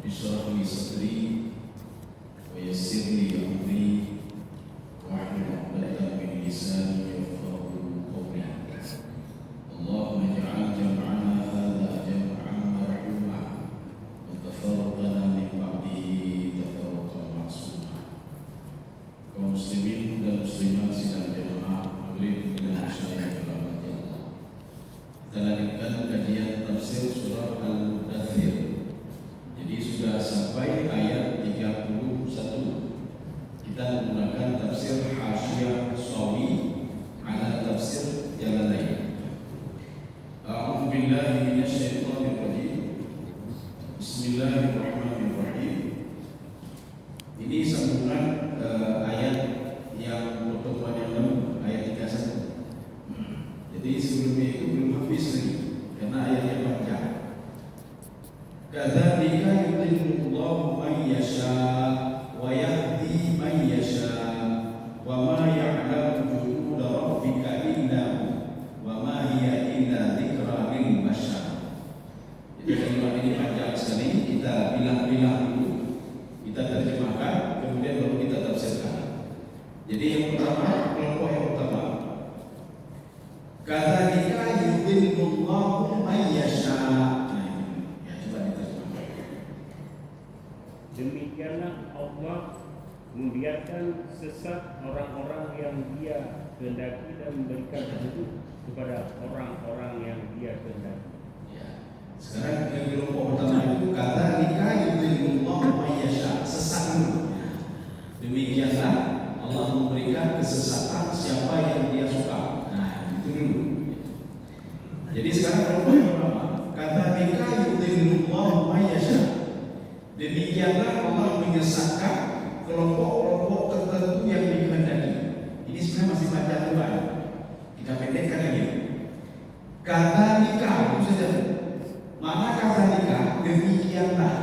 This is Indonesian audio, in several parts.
اشرح لي صدري ويسر لي أمري واحلل عقدة من لساني يفقهوا قولي. اللهم اجعل جمعنا هذا جمعا مرحوما وتفرقنا من بعده تفرقا معصوما. Kaum muslimin dan muslimat sidang jemaah maghrib dan isya yang dirahmati Allah. Kita lanjutkan kajian tafsir surah Al-Mudaththir. Jadi sudah sampai ayat 31. Kita menggunakan tafsir Hasyiah Shawi ala tafsir Jalalain. A'udzu billahi minasyaitonir rajim. Bismillahirrahmanirrahim. Ini sambungan ayat yang pertemuan yang lalu, ayat 31. Jadi sebelumnya itu belum habis lagi karena ayatnya panjang. Kadzalika yudhillullahu man yasha wa yahdi man yasha wa ma ya'lamu junuda rabbika illa hu wa ma hiya illa dzikra lil bashar. Jadi kalimat ini panjang sekali, kita bilang-bilang dulu, kita terjemahkan, kemudian baru kita tafsirkan. Jadi yang pertama, kelompok yang pertama, kadzalika yudhillullahu man yasha. Demikianlah Allah membiarkan sesat orang-orang yang Dia kehendaki dan memberikan petunjuk kepada orang-orang yang Dia kehendaki. Ya. Sekarang yang kelompok pertama itu kadzalika yudhillullahu man yasha, sesat dulu. Demikianlah Allah memberikan kesesatan siapa yang Dia suka. Nah, itu dulu. Jadi sekarang kelompok yang pertama, kadzalika yudhillullahu man yasha. Demikianlah Allah menyesatkan kelompok-kelompok tertentu yang dikehendaki. Ini sebenarnya masih panjang lebar. Kita pendekkan lagi. Kadzalika itu saja. Mana kadzalika? Demikianlah.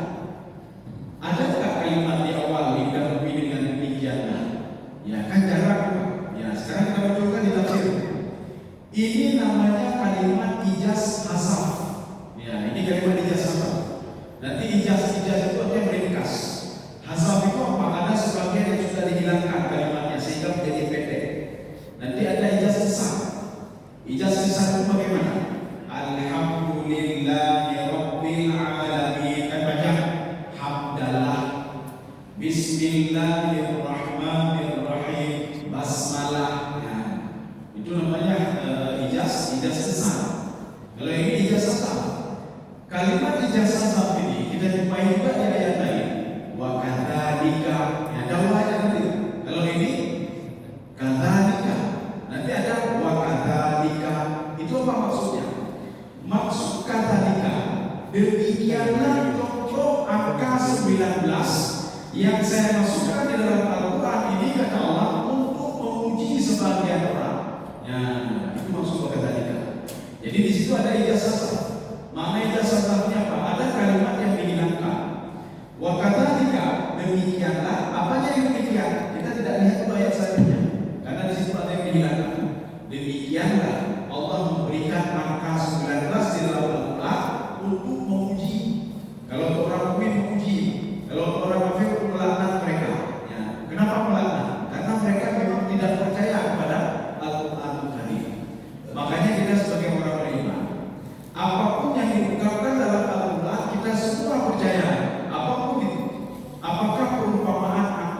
Adakah kalimat di awal didahului dengan demikianlah? Ya kan jarang. Ya sekarang kita munculkan di tafsir. Ini namanya kalimat ijaz hasaf. Ya ini kalimat ijaz hasaf. Nanti ijaz itu artinya meringkas. Hasaf itu apa? Ada sebagian yang sudah dihilangkan kalimatnya sehingga menjadi pendek. Nanti ada ijaz besar. Ijaz besar itu bagaimana? Alhamdulillahi rabbil alamin. Kan baca hamdalah, bismillahirrahmanirrahim, basmalah. Nah, itu namanya ijaz besar. Kalau ini ijaz besar. Kalimat ijaz hasaf ini kita jumpai juga di ayat lain. Wa kadzalika, ada wajah nanti. Kalau ini kadzalika, nanti ada wa kadzalika. Itu apa maksudnya? Maksud kadzalika, demikianlah contoh angka 19 yang saya masukkan di dalam Al-Quran ini kata Allah untuk menguji sebagian orang. Ya, itu maksud wa kadzalika. Jadi di situ ada ijaz hasaf. Makna ijaz hasafnya apa? Ada kalimat yang dihilangkan. Wa kadzalika, demikianlah. Apanya yang demikian? Kita tidak lihat itu ayat selanjutnya karena di situ ada yang dihilangkan. Demikianlah Allah memberikan angka 19 di dalam Al-Quran untuk menguji. Kalau orang mukmin menguji, kalau orang kafir melaknat mereka. Ya. Kenapa melaknat? Karena mereka memang tidak percaya kepada Al-Quran Karim. Makanya kita sebagai orang beriman, apapun yang diungkapkan dalam Al-Quran kita semua percaya. Apapun itu, apakah perumpamaan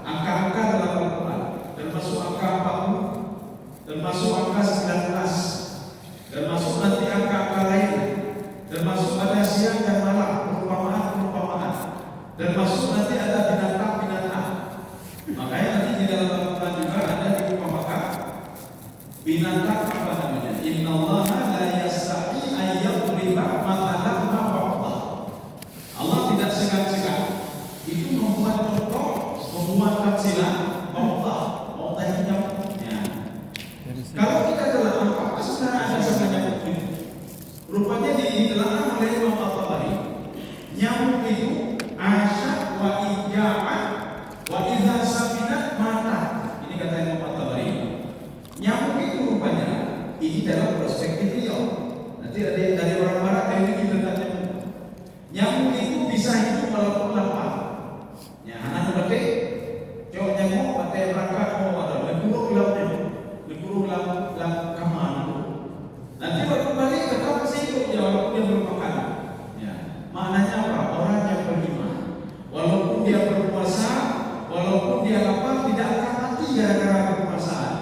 angka dalam Al-Quran, termasuk angka 40, termasuk angka 19, termasuk nanti angka lain, termasuk ada siang dan malam, perumpamaan, termasuk nanti ada binatang. Makanya nanti di dalam Al-Quran juga ada diumpamakan binatang apa namanya? Innallaha la yastahi an yadriba mathalan ma ba'dha. Allah tidak segan-segan itu membuat contoh, membuat tamsilah ba'dha itu nyamuknya. Kalau kita dalam apa sebenarnya ada sebanyak itu. Rupanya ditelaah oleh Imam At-Tabari. Nyamuk itu asyad wa ija'at wa idza saminat mata. Ini kata Imam At-Tabari. Nyamuk itu rupanya ini dalam perspektif beliau. Nanti ada dari orang barat yang ini tentang nyamuk. Nyamuk itu bisa hidup walaupun lapar. Ya, anak berarti cowoknya mau pakai perangkat mau ada berkurung lautnya, berkurung laut kamar. Nanti waktu balik tetap masih hidup dia walaupun dia belum makan. Ya, maknanya apa? Orang yang beriman, walaupun dia berpuasa, walaupun dia lapar, tidak akan mati gara-gara berpuasaan.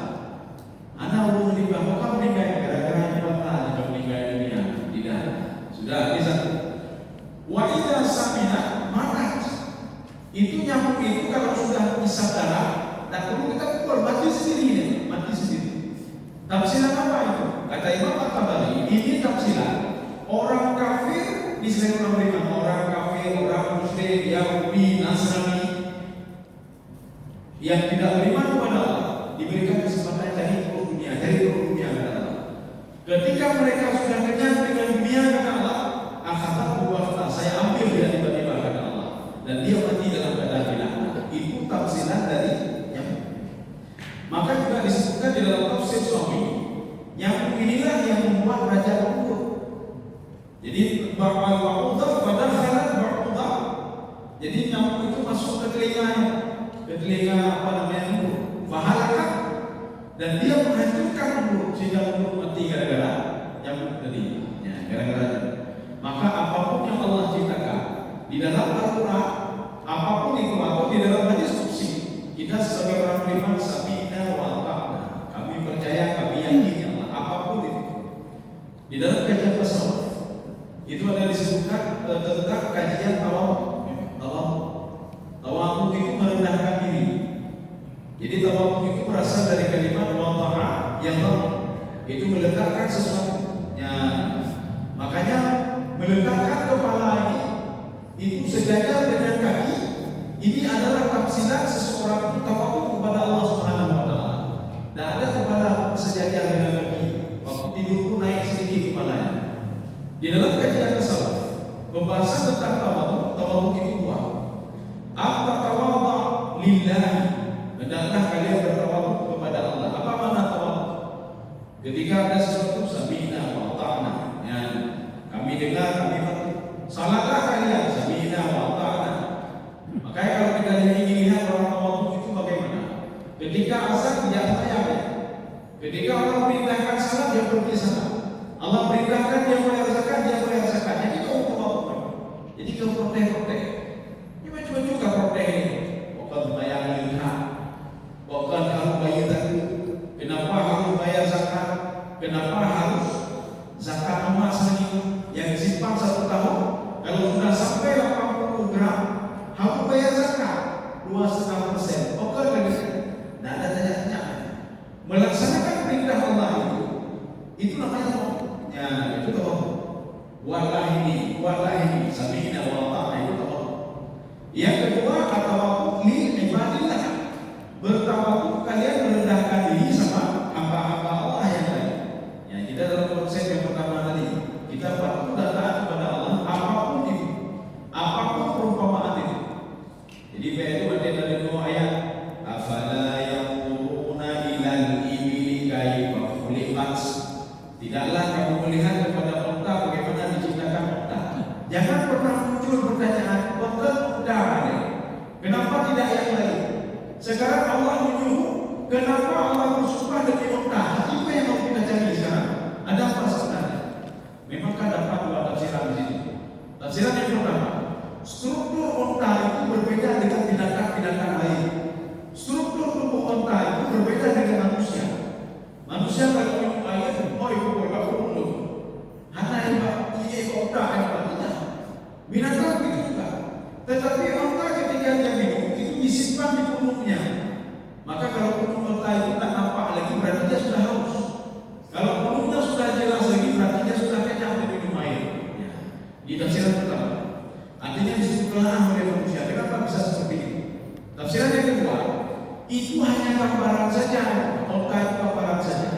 Anak belum meninggal, maka meninggal gara-gara nyebatan atau meninggal dunia. Tidak, sudah bisa. Wa idza samina manat. Itu nyamuk itu kalau sudah isap darah, tak perlu kita pukul, mati sendiri deh, mati sendiri. Tafsiran apa itu? Kata Imam At-Tabari, ini tafsiran orang kafir di selain orang beriman, orang kafir, orang musyrik, Yahudi, Nasrani yang tidak beriman kepada Allah diberikan kesempatan cari perut dunia kata Allah. Ketika mereka sudah kenyang dengan dunia kata Allah, akhirnya buahlah saya ambil dia tiba-tiba kata Allah, dan dia mati dalam keadaan dilaknat. Itu tafsiran dari nyamuk. Maka juga disebutkan di dalam tafsir Suami, nyamuk inilah yang membuat raja Ba'udah. Jadi Ba'udah pada khalat Ba'udah. Jadi nyamuk itu masuk ke telinga apa namanya Fahalakah, dan dia menghancurkan mulut sehingga mulut mati gara-gara nyamuk tadi. Ya, gara-gara. Maka apapun yang Allah ciptakan di dalam Al-Quran, apapun itu atau di dalam hadis qudsi, kita sebagai orang beriman sami'na wa ata'na. Kami percaya, kami yakin Allah. Apapun itu. Di dalam kajian tasawuf itu ada disebutkan tentang kajian tawaf itu merendahkan diri. Jadi tawaf itu berasal dari kalimat wada'a yang itu meletakkan sesuatu. Ya, makanya meletakkan kepala itu sejajar dengan kaki. Ini adalah tafsiran seseorang itu tawakal kepada Allah Subhanahu wa taala. Dan ada kepala sejajar dengan kaki. Waktu tidur pun naik sedikit kepalanya. Di dalam kajian tasawuf, pembahasan tentang tawakal itu dua. Apa tawadhu lillahi? Hendaklah kalian bertawakal kepada Allah. Apa makna tawakal? Ketika ada sesuatu sami'na wa ata'na, ya, kami dengar, kami patuh. Salahkah kalian? Sami'na wa ata'na. Makanya kalau kita ingin lihat orang tawakal itu bagaimana? Ketika azan dia sayang. Ketika Allah perintahkan salat dia pergi salat. Allah perintahkan dia bayar zakat dia bayar zakat. Jadi kau tawakal. Jadi kau protek. Cuma juga protek ini. Bukan bayar lihat. Bukan harus bayar zakat. Kenapa harus bayar zakat? Kenapa harus zakat emas lagi yang disimpan 1 tahun? Kalau sudah sampai 80 gram, harus bayar zakat 2,5%. Oke lagi, tidak ada tanya-tanya. Melaksanakan perintah Allah itu namanya ya itu tahu. Buatlah ini, sami'na wa ata'na itu tahu. Yang kedua at-tawakkul li ibadillah. Bertawakal kalian merendahkan diri sama hamba-hamba Allah yang lain. Ya, kita dalam konsep yang pertama tadi, kita patuh dan taat kepada Allah apapun itu, apapun perumpamaan itu. Jadi itu ada dari 2 ayat. Afala yanzuruna ilal ibili kaifa khuliqat. Tidaklah kamu melihat kepada unta bagaimana diciptakan unta. Jangan pernah muncul pertanyaan, unta ada. Kenapa tidak yang lain? Sekarang Allah menyuruh, kenapa Allah bersumpah demi unta? Apa yang mau kita cari sekarang? Ada apa sebenarnya? Memang kan dapat 2 tafsiran di sini. Tafsiran yang pertama, struktur unta itu berbeda dengan binatang-binatang lain. Struktur tubuh unta itu berbeda dengan manusia. Manusia kalau minum air, itu berbau mulut. Hanya ini unta tidak. Binatang itu juga. Tetapi unta ketika dia minum itu disimpan di punuknya. Maka kalau punuk unta itu tak nampak lagi berarti dia sudah haus. Kalau punuknya sudah jelas lagi berarti dia sudah kenyang untuk minum air. Ya. Di tafsiran pertama, artinya disebut kelelahan oleh manusia. Kenapa bisa seperti itu? Tafsiran yang kedua, itu hanya gambaran saja. Unta itu gambaran saja.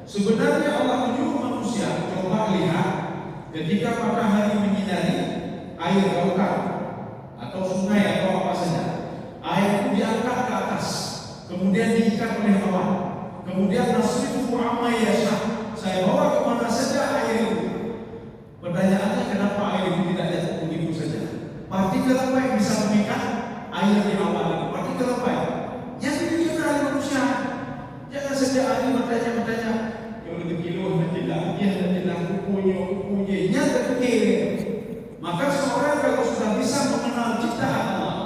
Sebenarnya Allah menyuruh manusia coba lihat ketika matahari menyinari air lautan atau sungai atau apa saja, air itu diangkat ke atas, kemudian diikat oleh awan, kemudian nasrifu amma yasha, saya bawa kemana saja air itu. Pertanyaannya kenapa air itu tidak jatuh begitu saja? kalau baik bisa memberikan air di awal. Berarti kalau baik, yang ini dari manusia. Jangan sejak hari bertanya-bertanya, yang lebih kilo tidak, dia tidak kupunya, yang terkir. Maka seorang kalau sudah bisa mengenal ciptaan Allah,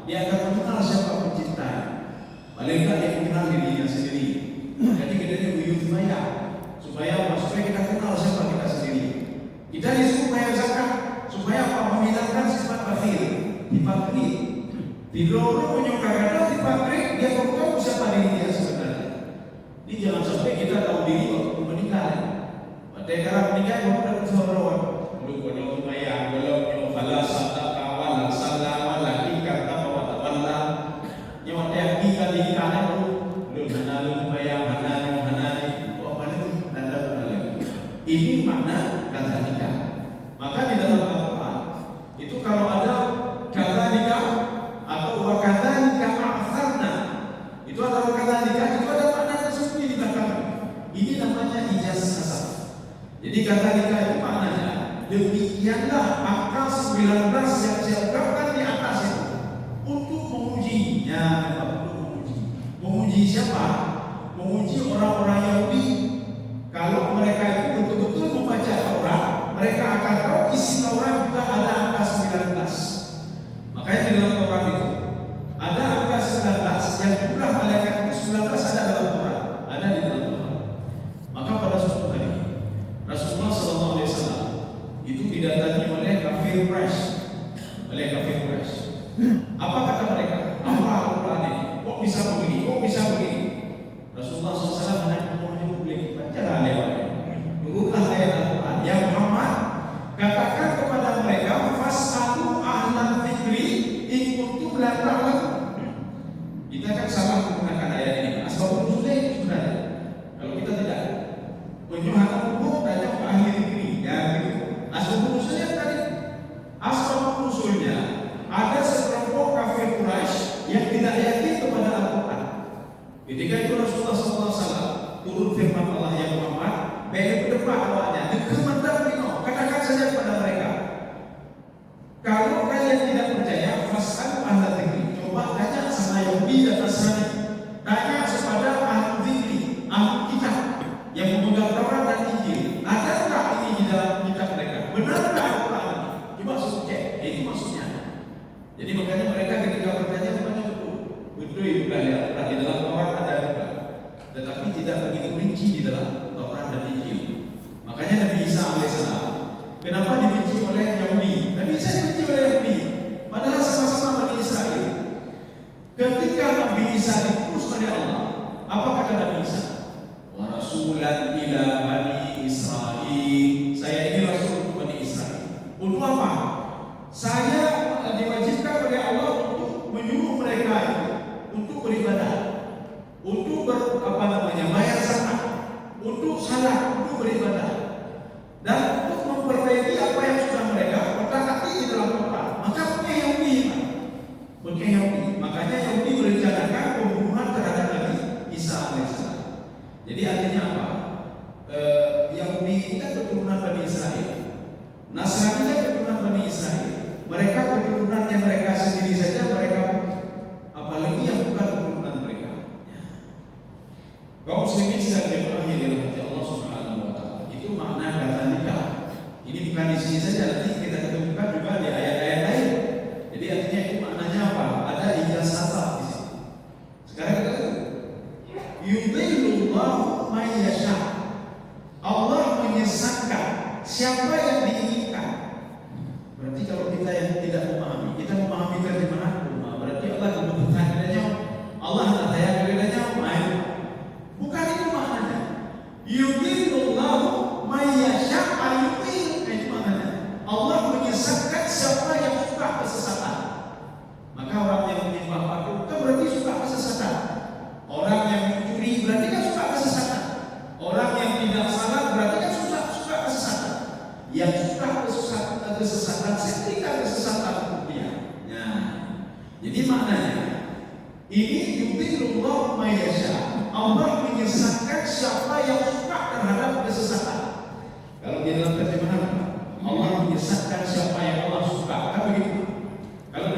dia akan mengenal siapa pencipta. Paling tidak dia mengenal dirinya sendiri. Jadi kita diberi supaya kita kenal siapa kita sendiri. Kita disuruh bayar zakat supaya apa? Menghilangkan sifat bakhil, dipakri. Di luar punya kadang dipakri, dia tahu siapa diri dia sebenarnya. Ini jangan sampai kita tahu diri waktu menikah. Pada cara menikah baru dapat seorang. Lu kalau lumayan, kalau falas tak kawan, salam lagi kata bawa tabala. Nyawa yang kita nikah lu lumayan mana. Ini makna kata nikah. Maka di dalam Al-Quran itu kalau ada kata nikah atau kata nikah akhirna, itu adalah kata nikah, itu ada makna tersembunyi di belakang. Ini namanya ijazah nasab. Jadi kata nikah itu maknanya demikianlah angka 19 yang saya ungkapkan di atas itu untuk mengujinya. Menguji siapa? Menguji orang-orang Yahudi. Kalau mereka itu betul-betul membaca Taurat, mereka akan tahu isi Taurat juga ada angka 19. Makanya di dalam Taurat itu ada angka 19 yang jumlah malaikat itu 19 ada dalam Taurat, ada di dalam Taurat. Maka pada suatu hari Rasulullah SAW itu didatangi oleh kafir Quraisy. Apa kata mereka? Apa Al-Quran ini? Kok bisa begini? Rasulullah SAW menaikkan publik bacalah lewat. Bukulah ayat Al-Quran. Ya Muhammad, katakan kepada mereka, fas'alu ahlan dzikri in kuntum la ta'lamun. Kita kan salah menggunakan ayat ini. Asbabun nuzulnya itu sebenarnya. Kalau kita tidak penyuhatan hukum tanya ke ahli dzikri, ya gitu. Asbabun nuzulnya tadi. Asbabun nuzulnya ada sekelompok kafir Quraisy yang tidak yakin kepada Al-Quran. Ketika itu Rasulullah SAW turun firman Allah yang Muhammad, baik berdebat awaknya, katakan saja kepada mereka, kalau kalian tidak percaya, fas'alu ahla dzikri. Coba tanya sama Yahudi dan Nasrani, tanya kepada ahli dzikri, ahli kitab yang memegang Taurat dan Injil, adakah ini di dalam kitab mereka? Benarkah Al-Quran? Coba cek, itu maksudnya. Jadi makanya mereka ketika bertanya semuanya betul itu kalian di dalam Taurat ada juga, tetapi tidak begitu rinci di dalam Taurat dan Injil. Makanya Nabi Isa alaihissalam kenapa dibenci oleh Yahudi? Nabi Isa dibenci oleh Yahudi, padahal sama-sama Bani Israel. Ketika Nabi Isa diutus oleh Allah, apa kata Nabi Isa? Wa rasulan ila Bani Israel. Saya ini rasul untuk Bani Israel. Untuk apa? Saya diwajibkan oleh Allah untuk menyuruh mereka itu untuk beribadah, untuk bayar zakat, untuk salat, untuk beribadah, dan untuk memperbaiki apa yang sudah mereka otak-atik di dalam Taurat. Maka punya Yahudi. Makanya Yahudi merencanakan pembunuhan terhadap Nabi Isa alaihissalam. Jadi artinya apa? Yahudi ini kan keturunan Bani Israel, Nasrani kan keturunan Bani Israel. Mereka keturunan yang mereka sendiri saja mereka, apalagi yang bukan keturunan mereka. Kaum muslimin sedang berakhir di rahmat Allah Subhanahu wa taala. Itu makna kata nikah. Ini bukan di sini saja, nanti kita ketemukan juga di ayat-ayat lain. Jadi artinya itu maknanya apa? Ada ijazah di sini. Sekarang kita lihat. Yudhillullahu may yasha. Allah menyesatkan siapa yang diinginkan. Berarti kalau kita yang tidak memahami, kita memahami terjemahan rumah, berarti Allah kebutuhan bedanya, Allah tak sayang bedanya, bukan itu maknanya. Yudhillullahu may yasha ayudhil, itu maknanya. Allah menyesatkan siapa yang suka kesesatan. Maka orang yang menyembah patung itu berarti suka kesesatan. Orang yang mencuri berarti kan suka kesesatan. Orang yang tidak salat berarti kan suka kesesatan. Yang suka kesesatan setrika kesesatan dia. Nah, jadi maknanya ini yudhillullahu may yasha. Allah menyesatkan siapa yang suka terhadap kesesatan. Kalau di dalam terjemahan Allah menyesatkan siapa yang Allah suka, kan begitu. Kalau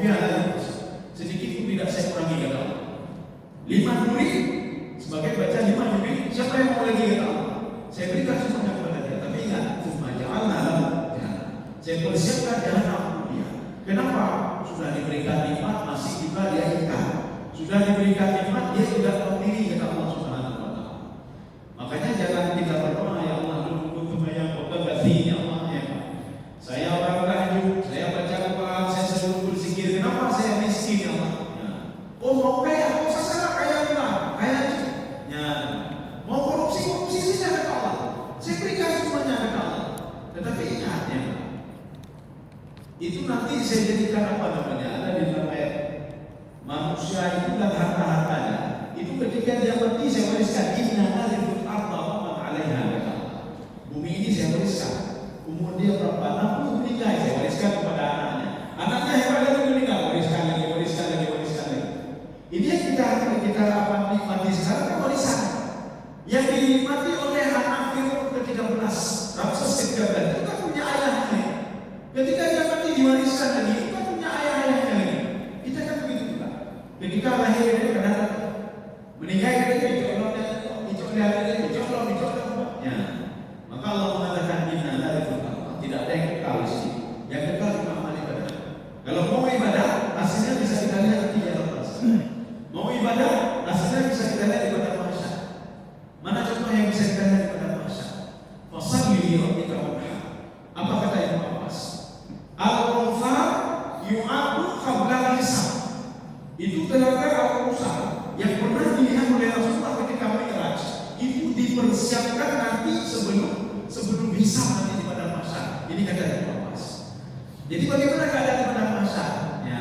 Khofiyah lagi sedikit pun tidak saya kurangi kata Allah. 5 duri sebagai baca 5 duri, siapa yang mau lagi kata Allah? Saya berikan semuanya kepada dia. Tapi ingat, ja'alna lahu jahannam. Saya persiapkan jahannam dia. Kenapa? Sudah diberikan nikmat masih juga dia ingkar. Sudah diberikan nikmat dia tidak tahu diri kata Allah Subhanahu wa taala. Makanya jangan kita berdoa ya Allah dulu yang berkati ya Allah ya. Saya orang tahajud, saya baca Quran, saya selalu berzikir. Kenapa saya miskin ya Allah? Ya. Oh mau kaya, mau sasaran kaya enggak? Kaya ya. Mau korupsi saja kata Allah. Saya berikan semuanya kata Allah. Tetapi ingat ya, itu nanti saya jadikan apa namanya? Ada di dalam ayat manusia itu dan harta-hartanya. Itu ketika dia mati saya wariskan inna narifut arda wa man 'alaiha kata Allah. Bumi ini saya wariskan. Umur dia berapa? 60 meninggal saya wariskan kepada anaknya. Anaknya hebat lagi meninggal, wariskan lagi. Ini yang kita apa nikmati sekarang kan warisan. Yang dinikmati oleh anak Fir'aun ke-13, Ramses ke-13 itu kan punya ayahnya. Ketika dia mati diwariskan lagi, itu kan punya ayahnya lagi. Kita kan begitu juga. Ketika lahir dia kadang meninggal dia dicolok. Ya. Maka Allah mengatakan inna narifut arda. Tidak ada yang kekal di sini. Yang kekal cuma amal ibadah. Kalau mau ibadah, hasilnya bisa kita lihat di dalam bahasa. Mau ibadah, hasilnya bisa kita lihat di pada bahasa. Mana contoh yang bisa kita lihat di pada bahasa? Fashalli li rabbika wanhar. Apa kata Ibnu Abbas? Al-Anfal yu'adu qabla al-hisab. Itu telaga al-Anfal yang pernah dilihat oleh Rasulullah ketika Mi'raj. Itu dipersiapkan nanti sebelum hisab nanti di pada bahasa. Ini kata Ibnu Abbas. Jadi bagaimana keadaan di pada bahasa? Ya.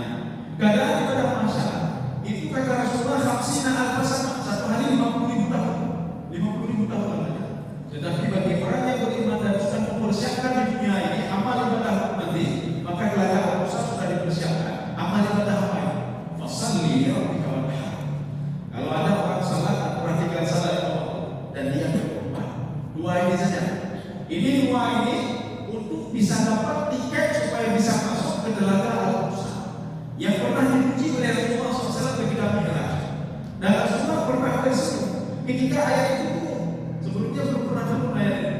Keadaan di pada bahasa itu kata Rasulullah khamsina al-fasana, satu hari 50.000 tahun. 50.000 tahun namanya. Tetapi bagi orang yang beriman dan sudah mempersiapkan di dunia ini amal ibadah nanti, maka kelak al-fasana sudah dipersiapkan. Amal ibadah apa ini? Fashalli li rabbika wanhar. Kalau ada orang salat, perhatikan salat dan dia berkorban. 2 ini saja. Ini 2 ini untuk bisa dapat tiket supaya bisa masuk ke telaga al-Kautsar yang pernah dipuji oleh Rasulullah SAW ketika Mi'raj. Dan Rasulullah pernah berseru ketika ayat itu turun. Sebelumnya belum pernah turun ayat itu.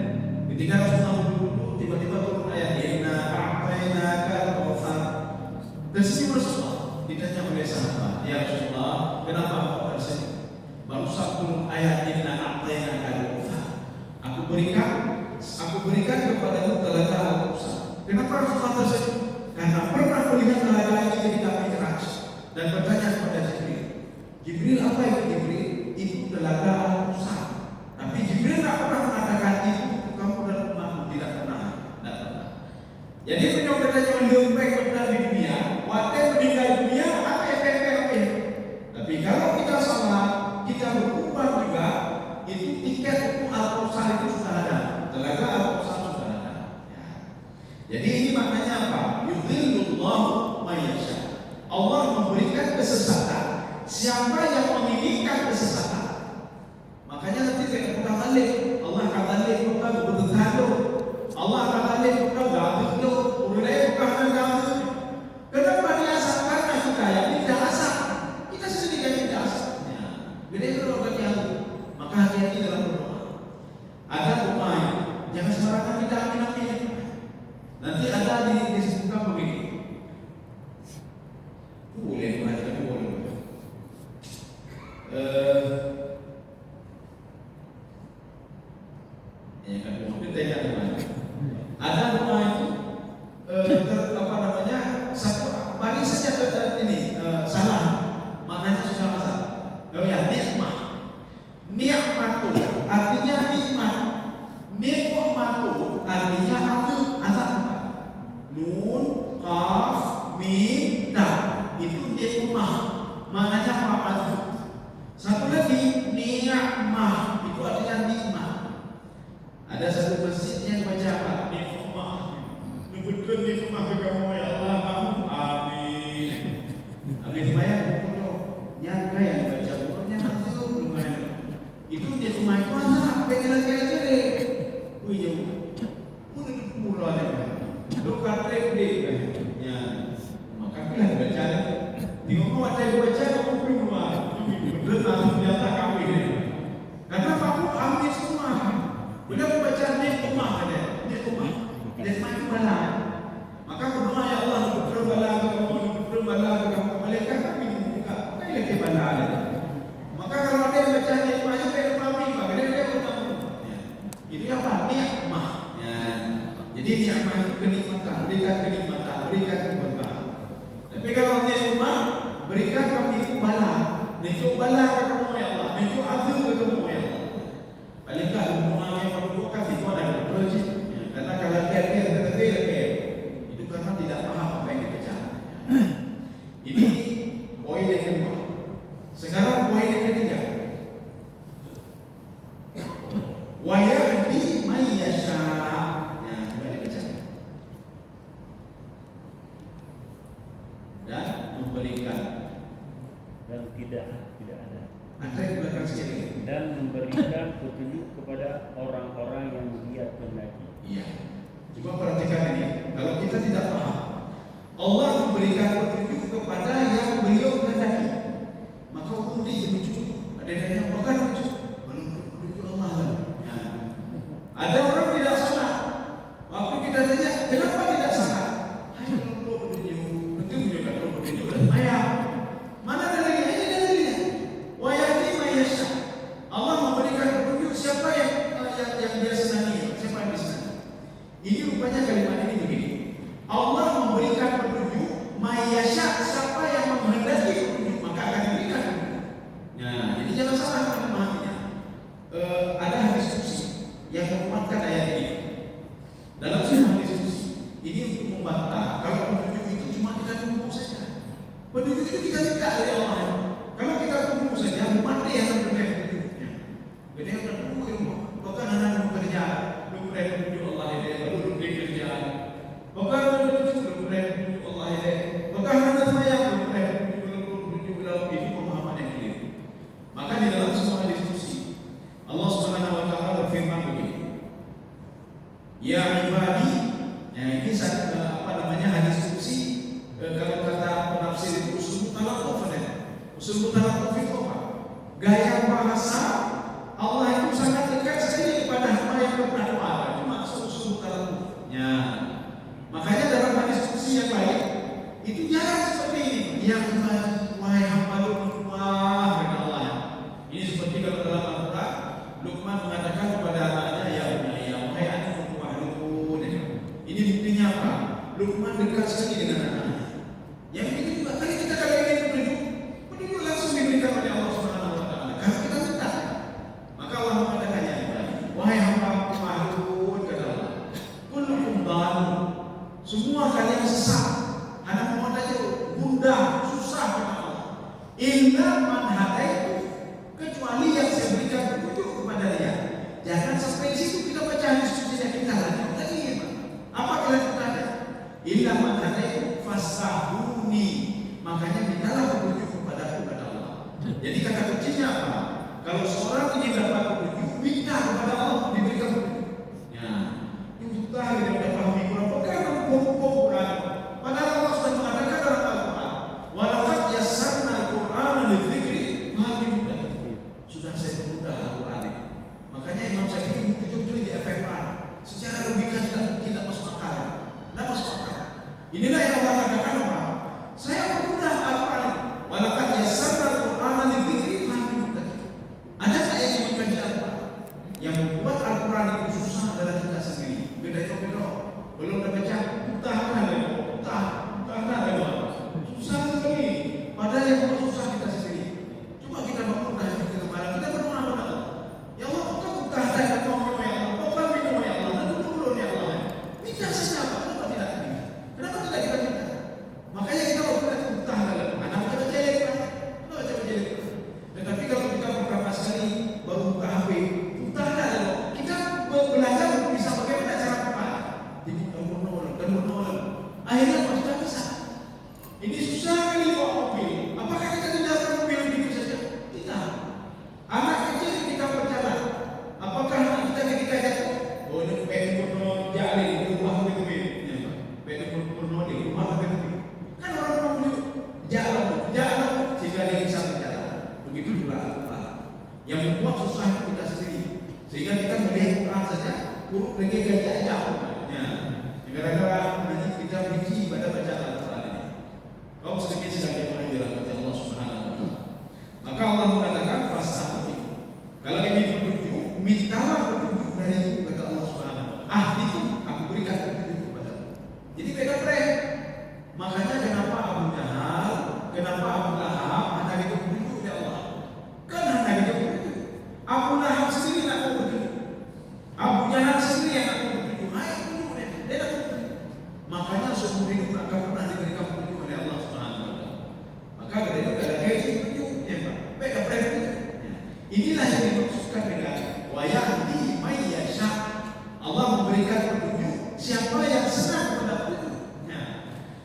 Ketika Rasulullah duduk, tiba-tiba turun ayat inna a'tainaka al-kautsar. Tersenyum Rasulullah. Ditanya oleh sahabat, ya Rasulullah, kenapa kau tersenyum? Baru turun ayat inna a'tainaka al-kautsar. Aku berikan kepadamu telaga al-Kautsar. Kenapa Rasulullah tersenyum? Karena pernah melihat telaga ini ketika Mi'raj dan bertanya kepada Jibril. Jibril apa itu Jibril? Itu telaga al-Kautsar. Tapi Jibril tak pernah mengatakan itu kamu dan umatmu, tidak pernah. Jadi beliau bertanya lebih benar di dunia, waktu meninggal dunia apa efek-efeknya? Tapi kalau kita salat, kita berkorban juga, itu tiket untuk al-Kautsar itu sudah ada. Telaga al-Kautsar sudah ada. Ya. Jadi ini maknanya apa? Yudhillullahu may yasha. Allah memberikan kesesatan siapa yang menginginkan kesesatan. Makanya nanti kita balik, Allah akan balik kita bertanduk. Allah akan balik kita gaduh, mulai bukan gaduh. Kenapa dia asal? Karena kita yang tidak asal. Kita sendiri yang tidak asal. Ya. Bila itu orang yang maka hati-hati dalam berdoa. Ada doa, jangan sembarangan kita amin-amin. Nanti ada disebutkan begini. Boleh baca, tapi boleh. Ya kan, mungkin tanya gimana? Ada doa itu, apa namanya? Satu, bagi saja ini salah, maknanya sudah masalah. Oh ya, nikmat. Nikmatu artinya nikmat. Nikmatu artinya azab. Nun, qaf, mim, ta. Itu nikmah. Maknanya apa? Satu lagi ni'mah. Itu artinya nikmat. Ada satu masjid yang baca apa? Nikmah. Nyebutkan nikmah ke kamu ya Allah. Amin. Amin. Bayang nyangka yang baca Qurannya itu lumayan. Itu dia cuma itu aja, pengen lagi aja deh. Wih, mulai ada. Lu kata deh, ya. Maka kita baca Jadi nikmat, kenikmatan, berikan kenikmatan, berikan keberkahan. Tapi kalau dia cuma berikan kami itu bala, itu bala ke kamu ya Allah, itu azab ke kamu ya Allah. Paling tak rumah yang kamu kasih itu ada projek. Karena kalau dia itu karena tidak paham apa yang kita cakap. Ini poin yang kedua. Sekarang poin yang ketiga. Wa yahdi man yasha. Dan memberikan dan tidak ada ada yang belakang sekali dan memberikan petunjuk kepada orang-orang yang dia kehendaki. Iya. Coba perhatikan ini. Kalau kita tidak paham, Allah memberikan petunjuk kepada yang beliau kehendaki. Maka hukum dia petunjuk. Ada yang bukan petunjuk. Petunjuk Allah. Ya. Ada orang tidak salah. Waktu kita tanya, kenapa tidak salah? Hai, kalau petunjuk, petunjuk kan petunjuk. Ayah, mana dalilnya? Ini dalilnya. Wa yahdi man yasha. Allah memberikan petunjuk siapa yang dia senangi, siapa yang disenangi. Ini rupanya kalimat ini begini. Allah memberikan petunjuk mayasya, siapa yang menghendaki petunjuk maka akan diberikan. Nah, jadi jangan salah memahaminya. Ada diskusi yang menguatkan ayat ini. Dalam semua diskusi ini untuk membantah kalau petunjuk itu cuma kita tunggu saja. Petunjuk itu kita minta dari Allah. Kalau kita tunggu saja, mati yang memberikan petunjuknya. Jadi yang tunggu ilmu, bukan anak bekerja, belum petunjuk Allah ini, belum bekerja. Bukan petunjuk Allah ini, bukan anak saya belum petunjuk dalam ini pemahaman yang keliru. Maka di dalam semua diskusi Allah Subhanahu wa taala berfirman begini. Ya ibadi, ini hadis kursi. Kalau kata penafsir itu usul talaquf itu apa? Gaya bahasa Allah itu sangat dekat sekali kepada hamba yang bertakwa. Itu maksud usul talaquf. Ya. Makanya dalam hadis kursi yang lain itu jarang seperti ini. Yang wahai hamba Luqman kata Allah. Ini seperti kalau dalam Al-Quran Luqman mengatakan kepada anaknya, ya wahai anakku Luqman. Ini buktinya apa? Luqman dekat sekali dengan anaknya. Yang ini juga tadi kita kalau ingin petunjuk langsung diberikan oleh Allah Subhanahu wa taala. Kalau kita minta, maka Allah mengatakannya, wahai hamba Luqman kata Allah, kullukum dhalun. Semua kalian sesat. Anak Muhammad aja gundah, susah kata Allah. Illa man hadaitu, kecuali yang saya berikan petunjuk kepada dia. Jangan sampai di situ kita baca diskusinya kita lagi. Apa kalian bertanya? Illa man hadaitu fasahuni. Makanya mintalah petunjuk kepadaku kata Allah. Jadi kata kuncinya apa? Kalau seorang ingin dapat petunjuk, minta kepada Allah diberikan petunjuk. Ya, itu tadi kita sudah pahami Quran. Quran. Padahal Allah sudah mengatakan dalam Al-Quran, walaqad yassarna al-Qur'ana lidzikri fahal min muddakir. Sudah saya permudah Al-Quran. Makanya Imam Syafi'i betul-betul di FFA. Secara logika tidak masuk akal. Tidak masuk akal. Inilah yang Allah katakan apa? Saya permudah Al-Quran. Walaqad yassarna al-Qur'ana lidzikri fahal min muddakir. Ada tak yang mengkaji Al-Quran? Yang membuat Al-Quran itu susah adalah kita sendiri. Beda-beda. Belum terbaca, susah sekali. Padahal yang susah kita sendiri. Cuma kita bermudah kita kemarin kita berdoa kepada Allah. Ya Allah, Engkau bukakan kami ya Allah, bukakan minum ya Allah, dan dulu ya Allah. Minta saja apa? Kenapa tidak kita minta?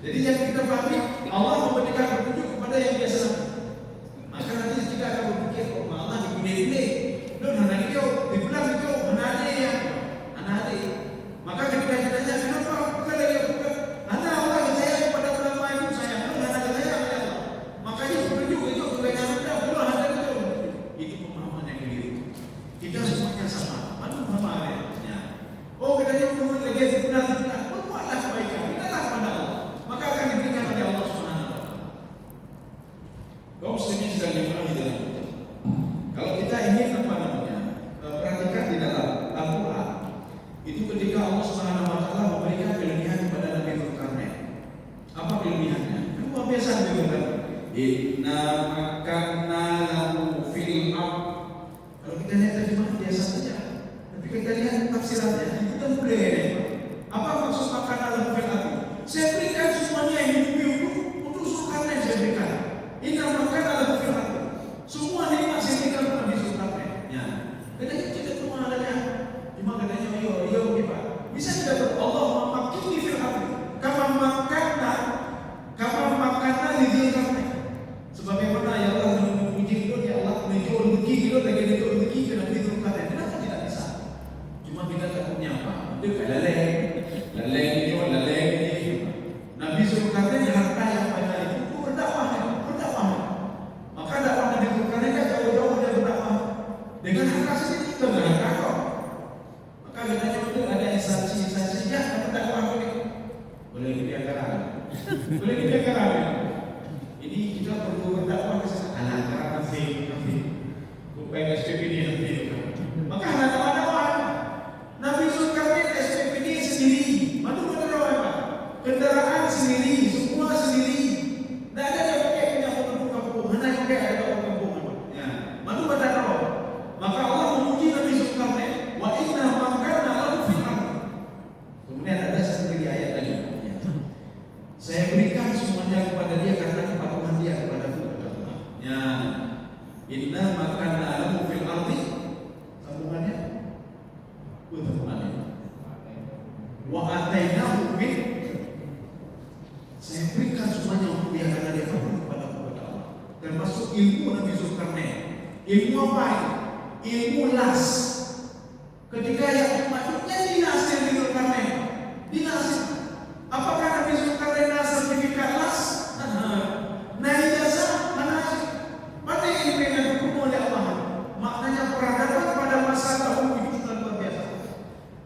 Jadi yang kita pahami, Allah memberikan petunjuk kepada yang biasa. Maka nanti kita akan berpikir, oh Allah dipilih-pilih. Don anak itu, dibilang itu, anak ada yang anak ada. Maka ketika kita tanya, kenapa kita lagi bukan? Anak Allah yang sayang kepada ulama itu sayang, don anak saya Allah. Makanya petunjuk itu kebanyakan kita belum ada itu. Itu pemahaman yang keliru. Kita semuanya sama. Mana pemahamannya? Oh katanya menurut lagi sebenarnya berbuatlah kebaikan. Kita lah kepada Allah. Maka akan diberikan oleh Allah Subhanahu wa taala. Kaum muslimin sekalian yang dalam kalau kita ingin perhatikan di dalam Al-Quran itu ketika Allah Subhanahu wa taala memberikan kelebihan kepada Nabi Zulkarnain. Apa kelebihannya? Kan luar biasa begitu. Inna makanna lahu fil ard. Kalau kita lihat terjemahan biasa saja. Tapi kita lihat tafsirannya itu kan boleh. Apa maksud makanna lahu fil ard? Saya berikan semuanya yang hidup untuk Zulkarnain saya berikan. Inna makanna lahu fil ard. Semua nikmat saya berikan kepada Zulkarnain. Ya. Katanya tidak semua adanya. Cuma katanya yo kita. Bisa tidak Allah memakini fil ard. Kama makanna li Zulkarnain. Sebagaimana ya Allah memuji itu ya Allah menunjuk rezeki itu lagi menunjuk rezeki ke Nabi Zulkarnain. Kenapa tidak bisa? Cuma kita takutnya apa? Itu kayak laleng ini. Nabi Zulkarnain harta yang banyak itu berdakwah. Maka dakwah Nabi Zulkarnain kan jauh-jauh dia berdakwah. Dengan harta sendiri itu nggak ada kok. Maka katanya itu ada instansi-instansinya yang berdakwah boleh dibiarkan. Ini kita perlu berdakwah ke sana. Anak nanti. Supaya SPPD nanti. Maka ada dakwah. Nabi Zulkarnain SPPD sendiri. Mana dakwah? Kendaraan sendiri, semua sendiri. Tidak ada yang pakai punya kampung. Mana yang pakai ada kampung. Ya, mana pada tahu. Maka Allah memuji Nabi Zulkarnain. Wa inna makanna lahu fil ard. Kemudian ada satu lagi ayat lagi. Saya berikan semuanya kepada dia karena kepatuhan dia kepada Allah. Ya, inna makanna lahu fil ard. Sambungannya. Wa atainahu min. Saya berikan semuanya untuk dia karena dia patuh kepada Allah. Termasuk ilmu Nabi Zulkarnain. Ilmu apa? Ilmu las. Ketika yang maksudnya dinas Nabi Zulkarnain. Dinas. Apakah Nabi Zulkarnain nas sertifikat las? Nah ijazah mana? Mana ilmu yang dihukum oleh Allah? Maknanya peradaban pada masa dahulu itu sudah luar biasa.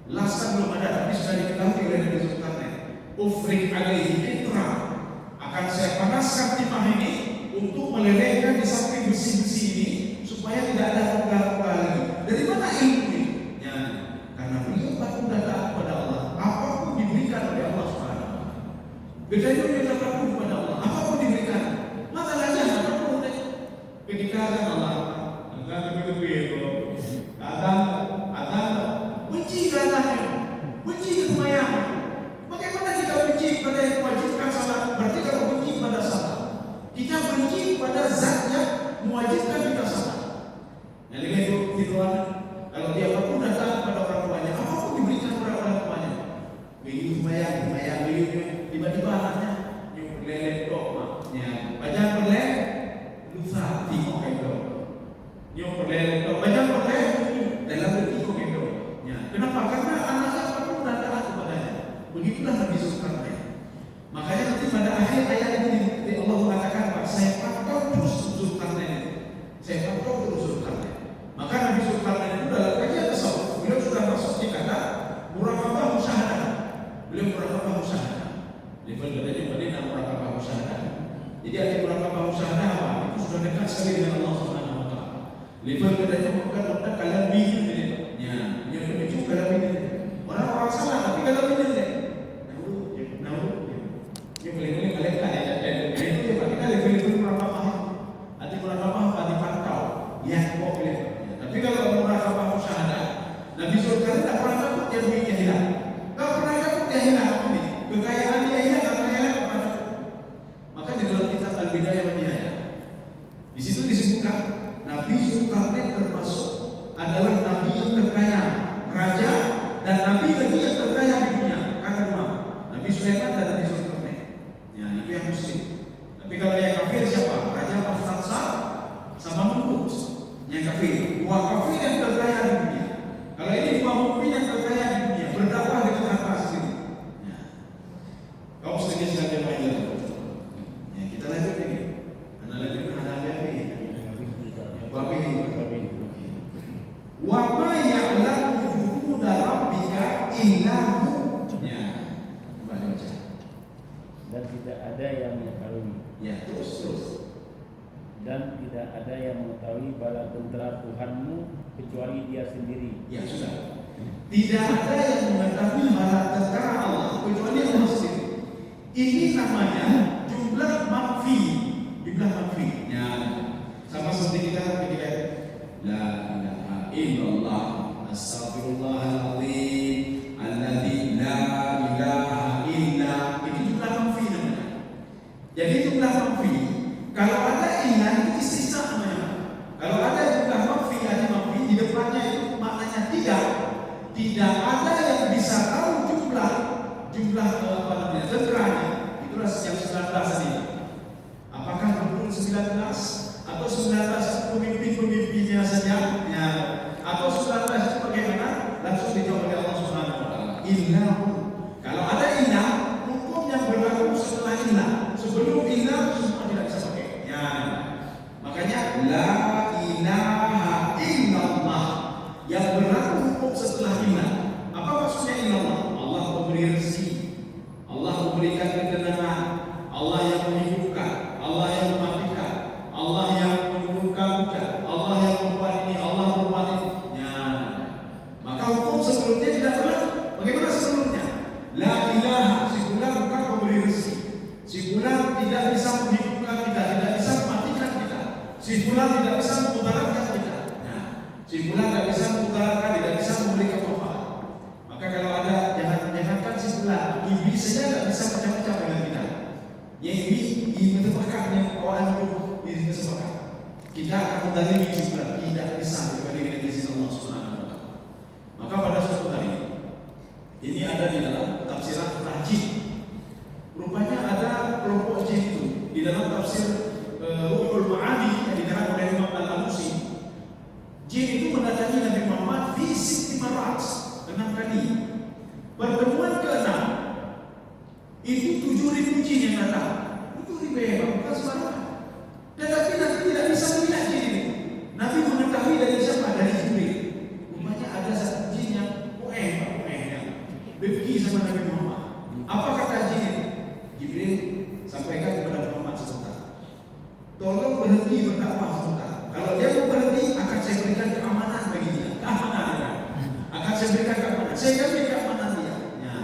Las kan belum ada, tapi sudah diketahui oleh Nabi Zulkarnain. Ufrik alaihi fitra, akan saya panaskan timah ini untuk melelehkan di samping besi-besi ini supaya tidak ada luka-luka lagi. Dari mana ilmu ini? Ya, karena beliau patuh dan taat kepada Allah. Apapun diberikan oleh Allah Subhanahu wa taala. Bedanya kita patuh kepada Allah. Apapun diberikan. Masalahnya apapun ketika Allah akan begitu Adam benci katanya, benci kemayang. Bagaimana kita benci pada yang mewajibkan salat? Berarti kalau benci pada salat, kita benci pada zat yang mewajibkan kita salat. Yang lain itu firman, kalau dia apapun datang pada orang tuanya, apapun diberikan kepada orang tuanya. Begitu kemayang begitu, tiba-tiba anaknya yang berleleh doknya, banyak berleleh, lusa tengok itu. Yang berleleh dok, banyak berleleh dalam bertengok itu. Kenapa? Karena anaknya apapun datang kepadanya. Begitulah Nabi Zulkarnain. Makanya nanti pada akhir ayat ini Allah mengatakan, Pak, saya pantau terus Zulkarnain. Saya pantau terus Zulkarnain. Maka Nabi Zulkarnain itu dalam kajian tasawuf, beliau sudah masuk di kata muraqabah musyahadah. Beliau muraqabah musyahadah. Level katanya Madinah muraqabah musyahadah. Jadi arti muraqabah musyahadah apa? Itu sudah dekat sekali dengan Allah Subhanahu wa taala. Level katanya bukan kalian bingung ini. Ya, yang menuju kalau ini. Orang salah tapi kalau ini deh. Yang boleh kalian ya. Itu yang kita level muraqabah. Arti muraqabah apa dipantau. Ya, kok boleh. Tapi kalau muraqabah musyahadah, Nabi Zulkarnain tak pernah takut dia duitnya hilang. Tak pernah takut dia hilang ini. Kekayaan dia hilang, kekayaan tak pernah takut. Maka di dalam kitab Al-Bidayah wa Nihayah, di situ disebutkan Nabi Zulkarnain termasuk adalah nabi yang terkaya, raja dan nabi lagi yang terkaya di dunia. Karena Nabi Sulaiman dan Nabi Zulkarnain. Kau sebagai siapa yang ya, kita lanjut lagi. Analisa menghadapi apa ini? Bab ini. Wa ma ya'lamu junuda rabbika illa hu. Ya. Baca. Dan tidak ada yang mengetahui. Ya, terus. Dan tidak ada yang mengetahui bala tentera Tuhanmu kecuali Dia sendiri. Ya sudah. Tidak ada yang mengetahui bala tentera Allah kecuali Allah sendiri. Ini namanya jumlah manfi. Jumlah manfi. Ya. Sama seperti kita ketika la ilaha illallah astaghfirullahaladzim alladzi la ilaha illa, itu jumlah manfi namanya. Jadi jumlah manfi, kalau ada illa itu istisna namanya. Kalau ada jumlah manfi, ada manfi di depannya itu maknanya tidak ada yang bisa tahu jumlah apa namanya tenteranya. Itulah yang 19 ini. Apakah betul 19 atau 19 pemimpin-pemimpinnya saja? Ya. Atau 19 itu bagaimana? Langsung dijawab oleh Allah Subhanahu wa taala. Illahu. Kalau ada ilah, hukum yang berlaku setelah ilah. Sebelum ilah semua tidak bisa pakai. Ya. Makanya la ilaha illallah yang berlaku hukum setelah ilah. Apa maksudnya illallah? Allah memberi rezeki, Allah memberikan ketenangan, Allah yang menghidupkan, Allah yang mematikan, Allah yang menurunkan hujan, Allah yang membuat ini, Allah membuat itu. Ya. Maka hukum sebelumnya tidak berlaku. Bagaimana sebelumnya? La ilaha, si fulan bukan pemberi rezeki. Si fulan tidak bisa menghidupkan kita, tidak bisa mematikan kita. Si fulan tidak bisa memudaratkan kita. Nah, si fulan tidak bisa memudaratkan, tidak bisa memberikan manfaat. Maka kalau ada jangan si fulan, iblis saja tidak bisa macam-macam dengan kita. Yang iblis menetapkannya orang itu disebabkan kita akan mendalimi juga tidak bisa dibandingkan dengan sisi Allah Subhanahu wa taala. Maka pada suatu hari ini ada di dalam tafsiran Rajin. Rupanya ada kelompok jin itu di dalam tafsir Ruhul Ma'ani yang diterangkan oleh Imam Al-Alusi. Jin itu mendatangi Nabi Muhammad fi sitti marat, 6 kali. Pertemuan ke-6 itu 7.000 jin yang datang. 7.000 hebat, bukan sembarangan. Tetapi Nabi tidak bisa melihat jin itu. Nabi mengetahui dari siapa? Dari Jibril. Rupanya ada satu jin yang yang berpergi sama Nabi Muhammad. Apa kata jin itu? Jibril sampaikan kepada Muhammad sebentar. Tolong berhenti berdakwah sebentar. Kalau dia mau berhenti, akan saya berikan keamanan bagi dia. Keamanan dia. Akan saya berikan keamanan. Saya berikan keamanan dia. Ya.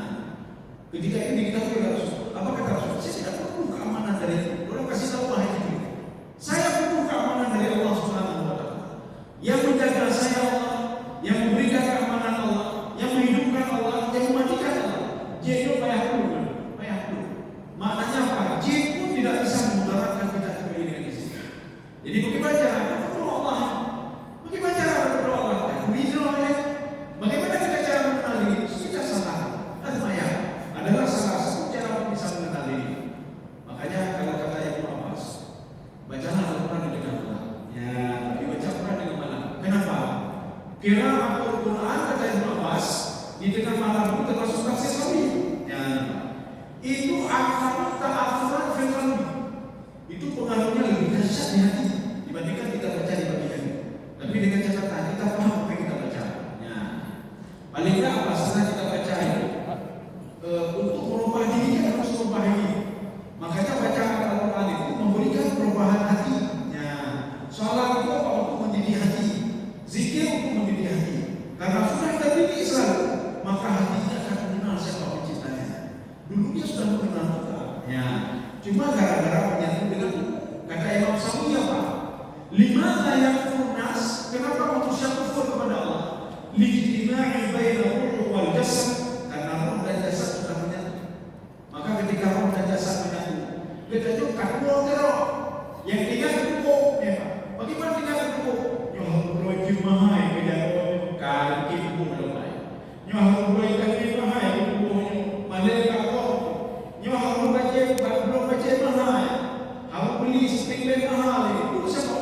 Ketika ini diketahui oleh Rasul. Apa kata Rasul? Saya tidak perlu keamanan dari itu. Tolong kasih tahu wahai Jibril. Saya perlu keamanan dari Allah Subhanahu wa taala. Yang menjaga saya Allah, yang memberikan keamanan Allah, yang menghidupkan Allah, yang mematikan Allah. Jadi payah dulu. Maknanya apa? Jin pun tidak bisa memudaratkan kita seperti ini di sini. Jadi bagaimana cara berdoa Allah? Bagaimana cara berdoa Allah? Bagaimana kita cara mengenal diri? Kita salah. Asmaya adalah salah satu cara bisa mengenal diri. Makanya kalau kata Ibnu Abbas, bacalah Al-Quran dengan benar. Ya, tapi baca Al-Quran dengan mana? Kenapa? Kira Al-Quran kata Ibnu Abbas di tengah malam itu termasuk tafsir sawi. Ya. Itu akan ta'afuran fil qalbi. Itu pengaruhnya lebih dahsyat di hati dibandingkan kita baca di pagi hari. Tapi dengan catatan kita paham apa yang kita baca. Ya. Paling tidak apa setelah kita baca itu untuk merubah diri kita harus merubah ini. Makanya bacaan Al-Quran itu memberikan perubahan hati. Ya. Salat itu apa? Untuk mendidik hati. Zikir untuk mendidik hati. Karena sudah terdidik selalu, maka hatinya akan mengenal siapa penciptanya. Dulu dia sudah mengenal kita. Ya. Cuma gara-gara menyatu dengan kata Imam Syafi'i apa? Limadza yakfurun nas? Kenapa manusia kufur kepada Allah? Lijtima'i bainal ruh wal jasad. Karena roh dan jasad sudah menyatu. Maka ketika roh dan jasad menyatu, kita juga roh yang tinggal tubuh. Ya. Bagaimana tinggal tubuh? Nyoh jumahai beda kaki tubuh lemai. Nyoh kaki mahai tubuhnya malaikat. Nyoh baca belum baca mahal. Aku beli stiker mahal itu siapa?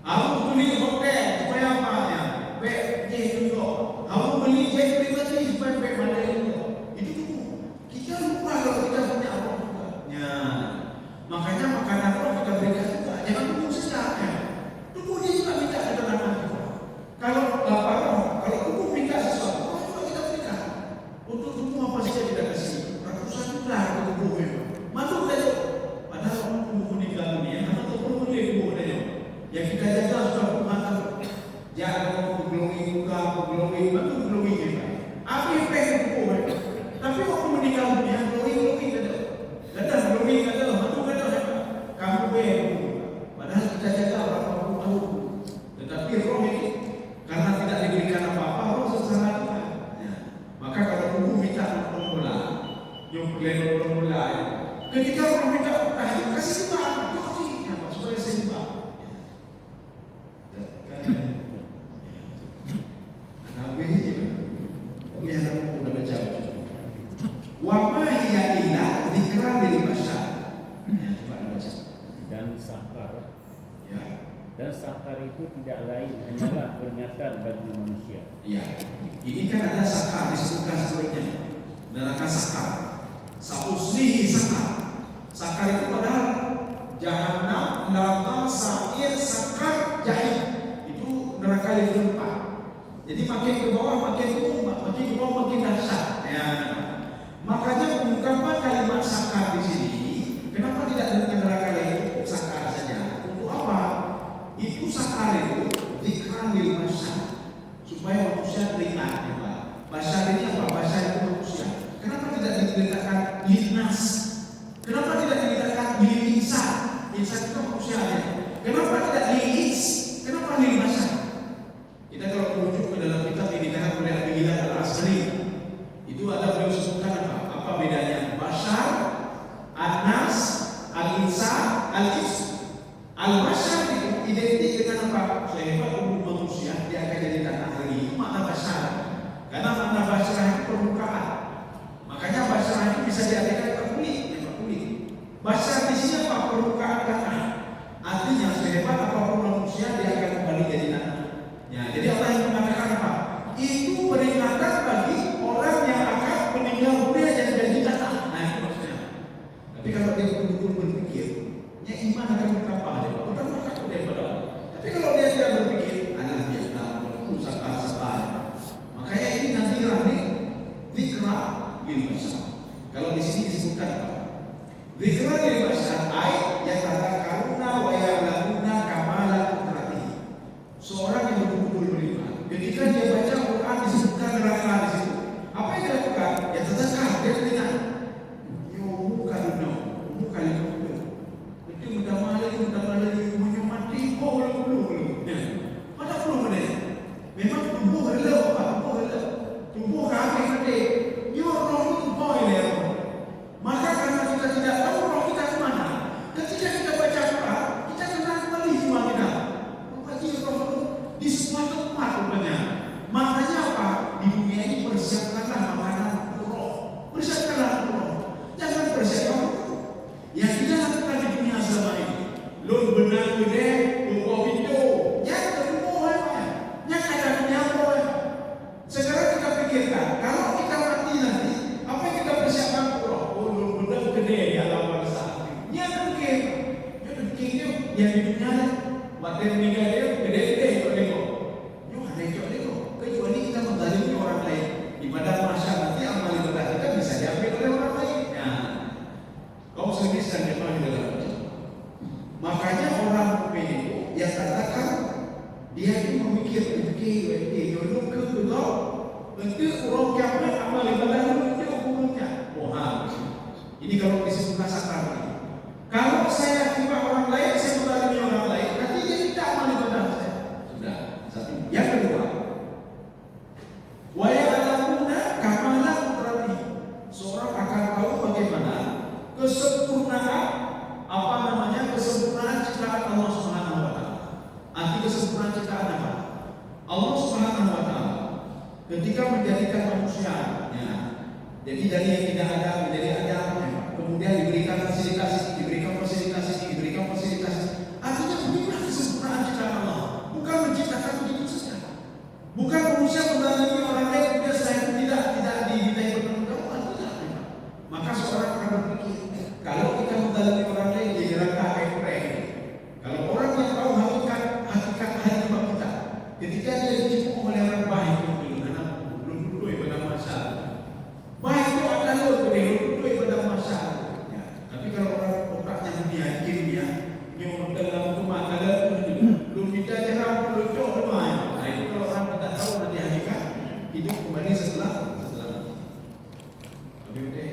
Aku beli hotel supaya apa ya? PJ juga. glowing, betul glowing juga. Apa yang pengen kuat? Tapi waktu meninggal dunia glowing ada. Ada glowing ada, betul ada. Kamu pengen. Padahal kita jaga orang tahu. Tetapi roh ini karena tidak diberikan apa-apa, roh secara kita. Ya. Maka kalau tubuh minta bola, yang perlu bola. Ketika orang minta kasih sembah, kasih apa supaya sembah. Dan sakar itu tidak lain hanyalah peringatan bagi manusia. Ya, ini kan ada sakar disebutkan sebelumnya. Neraka sakar, sauslihi sakar. Sakar itu padahal jahanam, neraka, sa'ir, sakar, jahim. Itu neraka yang keempat. Jadi makin ke bawah makin kuat, makin ke bawah makin dahsyat. Ya. Makanya ungkapan kalimat sakar di sini, kenapa tidak dengan neraka lain? Sakar saja. Untuk apa? Itu sakar itu dikran di masyarakat supaya manusia teringat. Masyarakat ini apa? Masyarakat itu manusia. Kenapa tidak diletakkan linnas? Kenapa tidak diletakkan insan? Insan itu manusia aja. Kenapa tidak liis? Kenapa lil masyarakat? Kita kalau merujuk ke dalam kitab yang dikatakan oleh Al-Bilal Al-Asri, itu ada beliau sebutkan apa? Apa bedanya? Bashar, An-Nas, Al-Insan, Al-Is. Al-Bashar itu identik dengan apa? Sehebat umum manusia dia akan jadi tanah hari. Itu makna bashar. Karena makna bashar itu permukaan. Makanya bashar itu bisa diartikan kulit. Bashar di sini apa? Permukaan tanah. Artinya sehebat apapun manusia dia akan kembali jadi tanah. Ya, jadi Allah yang mengatakan apa? Itu peringatan bagi orang yang akan meninggal dunia dan jadi tanah. Nah itu maksudnya. Tapi kalau dia betul-betul berpikir, ya iman akan bertambah. Bertambah takut dia pada. Tapi kalau dia tidak berpikir, anaknya tahu sakar. Makanya ini nanti rame zikra bil bashar. Kalau di sini disebutkan apa? Zikra bil bashar ayat yang tatakaruna wa ya'lamuna kamala qudrati. Seorang yang betul-betul beriman, ketika dia baca Quran disebutkan neraka di situ. Apa yang dia lakukan? Ya tadakar, dia teringat. Yo bukan itu. Itu mudah malai mati belum. Pada belum ada. Memang tubuh rela apa? Tubuh kami mati. Yo roh itu boleh. Maka karena kita tidak tahu roh kita ke mana, ketika kita baca Quran, kita kena kembali semua kita. Bagi roh itu di semua tempat rupanya. Maknanya apa? Di dunia ini persiapkanlah makanan roh. Persiapkanlah roh. Jangan persiapkan yang kita lakukan di dunia selama ini. Lun benar gede, lupa pintu. Yang kedua yang ada menyambut. Sekarang kita pikirkan, kalau kita mati nanti, apa yang kita persiapkan roh? Oh, lun benar gede ya Allah besar. Yang mungkin, yang di dunia mati meninggal dia gede-gede itu lego. Yo ada itu lego. Kecuali kita menzalimi orang lain. Ibadah masyarakat nanti amal ibadah kita bisa diambil oleh orang lain. Ya. Kau sendiri sedang diambil dalam. Makanya orang mukmin itu yang katakan dia itu memikir jodoh ke betul untuk orang kiamat amal ibadah itu hukumnya. Wah, ini kalau disebut sakar. Kalau saya tiba orang lain, saya menzalimi orang lain, nanti dia tidak amal ibadah saya. Sudah satu. Yang kedua, wa ya'lamuna kamala qudrati. Seorang akan tahu bagaimana kesempurnaan kesempurnaan ciptaan Allah Subhanahu wa taala. Arti kesempurnaan ciptaan apa? Allah Subhanahu wa taala ketika menjadikan manusia, ya. Jadi dari yang tidak ada menjadi ada, kemudian diberikan fasilitas. Artinya beginilah kesempurnaan ciptaan Allah. Bukan menciptakan begitu saja. Bukan manusia menzalimi orang lain kemudian setelah itu tidak dimintai pertanggungjawaban, tidak. Maka seorang akan berpikir, kalau kita menzalimi orang lain jadi neraka ekstrem. Kalau orang yang tahu hakikat hati kita, ketika dia diciptakan oleh orang baik, belum dulu ibadah masyarakat. Baik itu adalah belum dulu ibadah masyarakat. Ya. Tapi kalau orang otaknya dunia, nyuruh dalam rumah kalau belum kita jangan pelocok rumah. Nah itu kalau orang tidak tahu nanti hakikat, Oke,